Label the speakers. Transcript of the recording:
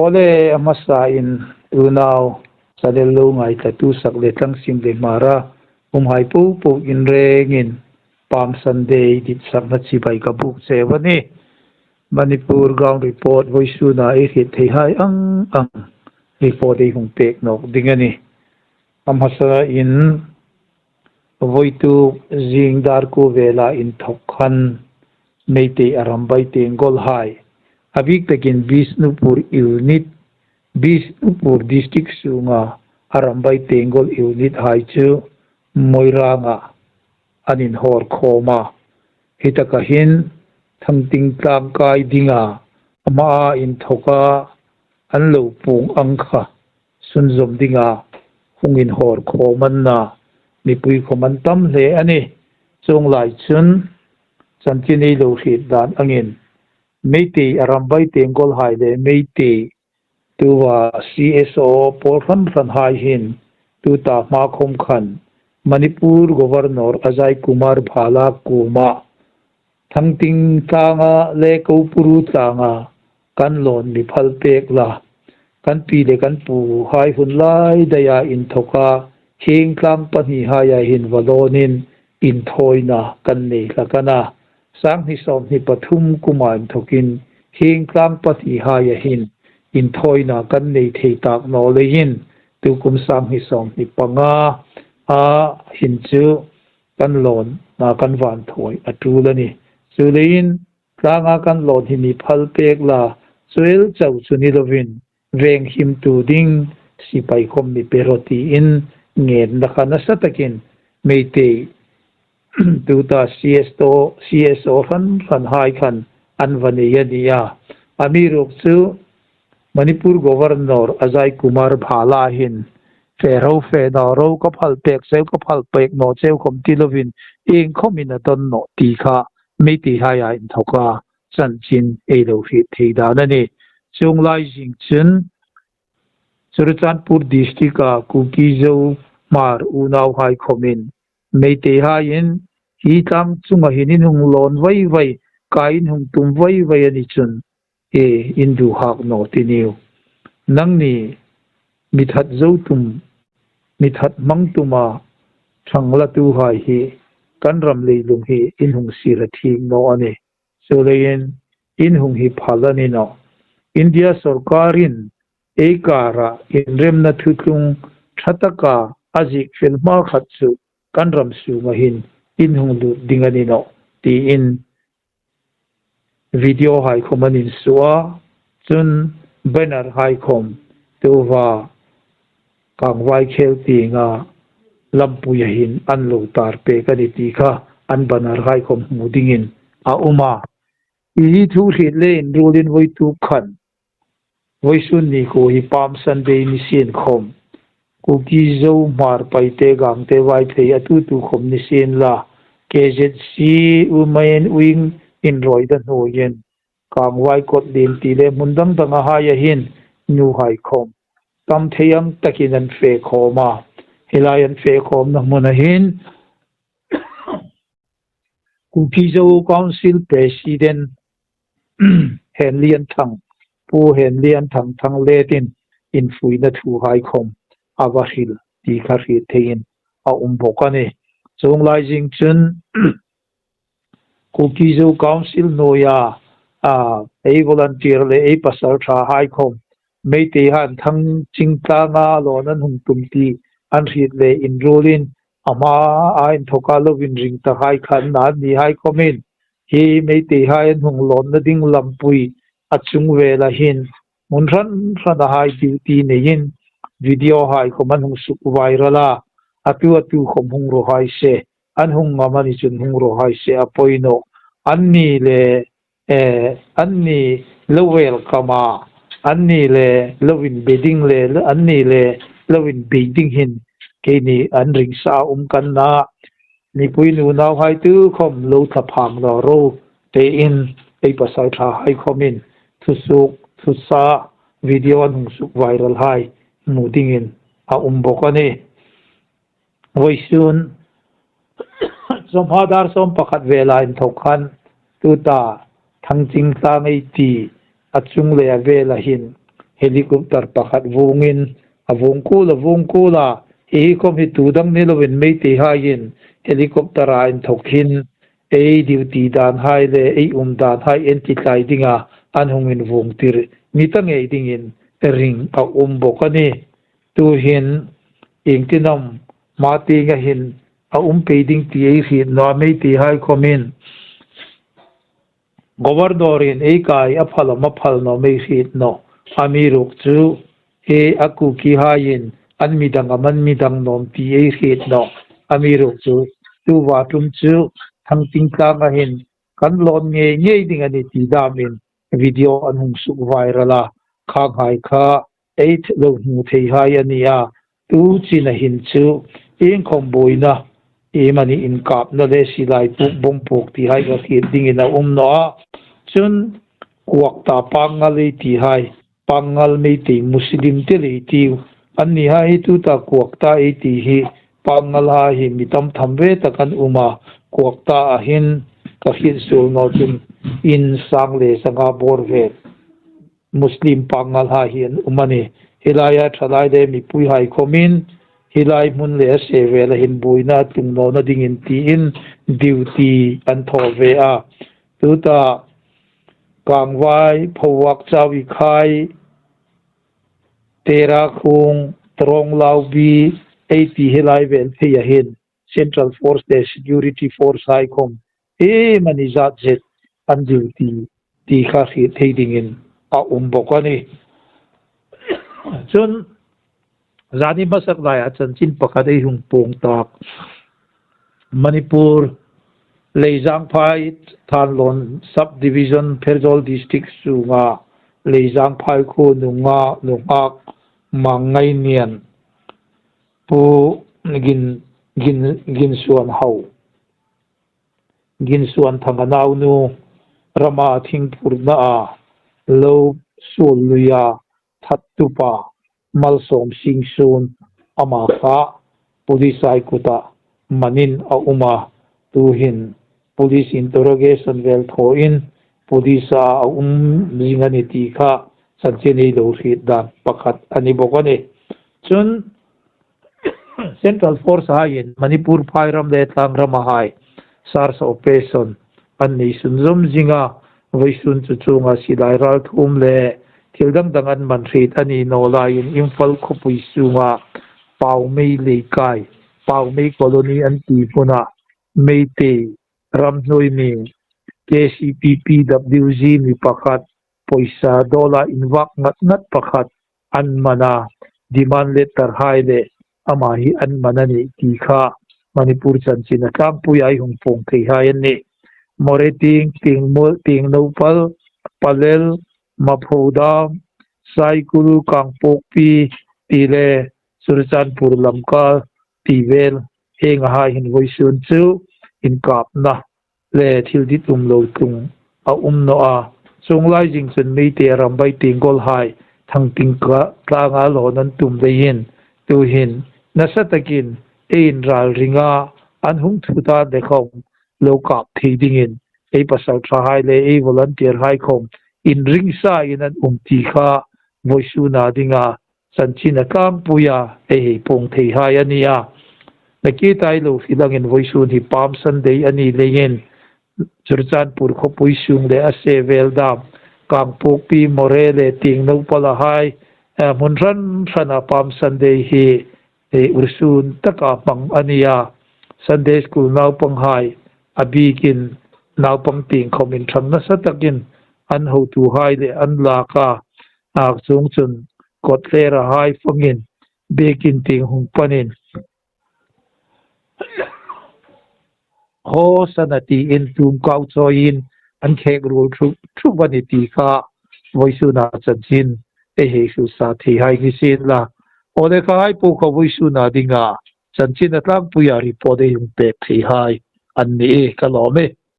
Speaker 1: ole amasa in unaw sadelo ngai tatu sakle tang sim le mara hai pu pu in rengin pam sunday dit sakna chi bai ka buk chewani manipur ground report voisu na e hit thei hai ang report ei hung pek nok dingani amasa in voitu jingdar ku vela in thokhan Meitei arambai tengol hai abik takin Bisnupur unit Bisnupur district sunga arambai tengol unit hai chu moiranga anin hor khoma hitakahin thangting tlang kai dinga ama in thoka anlo pung angkha sunzom dinga hungin hor khoman na nipui khoman tam le ani chung lai chun chanchini lo hit dan angin Meitei arambai tengol hai le Meitei tuwa CSO porhan ran hai hin tu ta ma khom khan Manipur Governor Ajay Kumar Bhala Kuma thangting tanga le kopuru tanga kan lon mi phal pek la kan pi le kan pu hai hun lai daya in thoka hing tlang pani haya hin valonin in thoina kan nei lakana sang hi som hi pathum kuman thokin hing tlang pani haya hin in thoina kan nei thei tak no le hin tu kum sang hi som hi panga a hin chu kan lon na kan van thoi atulani chulein tlanga kan lon hi mi phal pek la chuel chau chuni lovin veng him tu ding sipai khom mi peroti in ngen na khana satakin Meitei tuta CSO ran hai khan anvani yania amiruk chu Manipur Governor Ajay Kumar Bhala hin Fero Fedaro ka phal pek sel ka phal pek no cheu khom ti lovin eng khomina ton no ti kha Meitei haya in thoka chanchin eilo hi theida nani chung lai jing chun Churachandpur district a Kukizo mar unaw hai khomin Meitei hain hi tang chunga hinin hung lon vai kain hung tum vai ani chun indu hak no tiniu nangni mithat zotum mithat mangtuma thangla tu hai hi kanram leilung hi inhung sira thing no ani solein inhung hi phalani no India sarkarin ekara inremna thutlung thataka ajik filma khatsu kanram su mahin inhung lu dingani no ti in video hai khomanin suwa chun banner hai khom tuwa kangwai khel tinga lampuya hin anlo tar pe kani ti kha an banner hai khom mudingin a uma i thu ri le in rolin voi tu khan voi sun ni ko hi pam sunday ni sin khom ku ki zo mar pai te gang te vai thei atu tu khom ni sin la KZC umain wing in roi da no yen kangwai kot din ti le mundam danga ha ya hin nu hai khom tam theyang takinan fe khoma hilayan fe khom na munahin Kukizo Council President Henlian Thang pu Henlian Thang letin in fuina thu hai khom awahil ti khari thein a umbokane chung lai jing chun Kukizo Council noya a volunteer le a pasar tha hai khom Meitei han thang chingta nga lonan hung tumti an hit le enrollin ama a in thoka lovin ring ta hai khan na ni hai khomin hi Meitei hai hung lon na ding lampui achung vela hin munran rana hai duty nein video hai khoman hung su virala atu khom hung ro hai se an hung ngamani chun hung ro hai se apoino anni le anni lowel kama anni le lovin bedding le anni le lovin bedding hin keni an ring sa kan na ni pui nu naw hai tu khom lo thaphang lo ro te in ei pasai tha hai khomin thusuk thusa video an hung suk viral hai muding in a umbokani voisun somhadar som pakhat vela in thokhan tuta thangching tlangai ti achung le vela hin helicopter pakhat vungin avungkula e kom hi tudang nilovin Meitei hain helicopter a in thokhin e duty dan hai le e dan hai enti tlai dinga an hungin vungtir mitang e dingin ring a bokani tu hin ingtinam mati nga hin a peding ti e hi no Meitei hai komin governorin e kai a phal no me hi no amiruk chu e aku ki hain an midang nom ti e hi no amiruk chu tu wa tum chu thang ting tlang a hin kan lon nge ding ani ti damin video an hung su virala khang hai kha 8 lo mu thei hai ania tu chin a hin chu eng khom boina e mani in kap na le silai puk bom puk ti hai ga khi ding ina no chun kuak ta pangal ti hai pangal Meitei muslim te le ti an ni hai tu ta kuak ta e ti hi pangal ha hi mitam thamve takan uma kuak ta a hin ka hin sul no chun in sang le sanga borve muslim pangal ha hian umani hilaya thalai de mi pui hai khomin hilai mun le se la hin buina tung no na ding in ti in duty an thove a tu ta kangwai phowak chawi khai tera khung trong laubi 80 hilai vel thei hin central force de security force hai khom e mani zat jet an duty ti kha khi thei ding in a bokani chun zani basak lai a chanchin pakadei hung pong tak Manipur Leizang Phai Thanlon subdivision Pherjol district sunga Leizang Phai khu nungak mangai nian pu gin suan hau gin suan thanganau nu rama thingpurna a lo suluya thattupa malsom singsun ama kha pulisai kuta manin a uma tuhin police interrogation vel thoin polisa a zingani ti kha sancheni lo hrit dan pakhat ani bokani chun central force hain Manipur phairam le tlangram hai SARS operation anni sunzom zinga voisun chu chunga silai ral thum le thildang dangan manthrit ani nolain imphal khopui sunga paumei leikai paumei colony an ti puna Meitei ramnoi mi KCPPWG mi pakhat poisa dola inwak ngat pakhat an mana demand letter hai le ama hi an manani ti kha Manipur chanchina tlang puyai hung pong thei hai ani moreting ting nopal palel maphoda saikulu kangpokpi tile surchanpur lamka tivel heng ha hin voisun chu in kap na le thildi lo tung a no a chunglai jing chen Meitei rambai tingol hai thangting ka tlanga lonan tum de hin tu hin nasatakin ein ral ringa an hung thuta dekhom lo kap thiding in ei pasal tha hai le ei volunteer hai khom in ringsa in an ti kha voisuna dinga chanchina kam puya ei pong thei hai ania naki tai lo filang in voisun hi palm sunday ani lein churchanpur khopui sung le ase veldam kangpokpi morele ting no pala hai munran thana palm sunday hi ursun taka pang ania Sunday school now pang hai abikin now pang ting khomin tham na satakin an ho tu hai le an la ka ak chung chun kotlera hai fangin bekin ting hung panin ho sanati in tum kau choin an khek rul thu bani ti kha voisuna chanchin he su sa thi hai gi sin la ole khai pu kho voisuna dinga chanchin atlang puya ri pode hung pe thi hai an ni ka lo me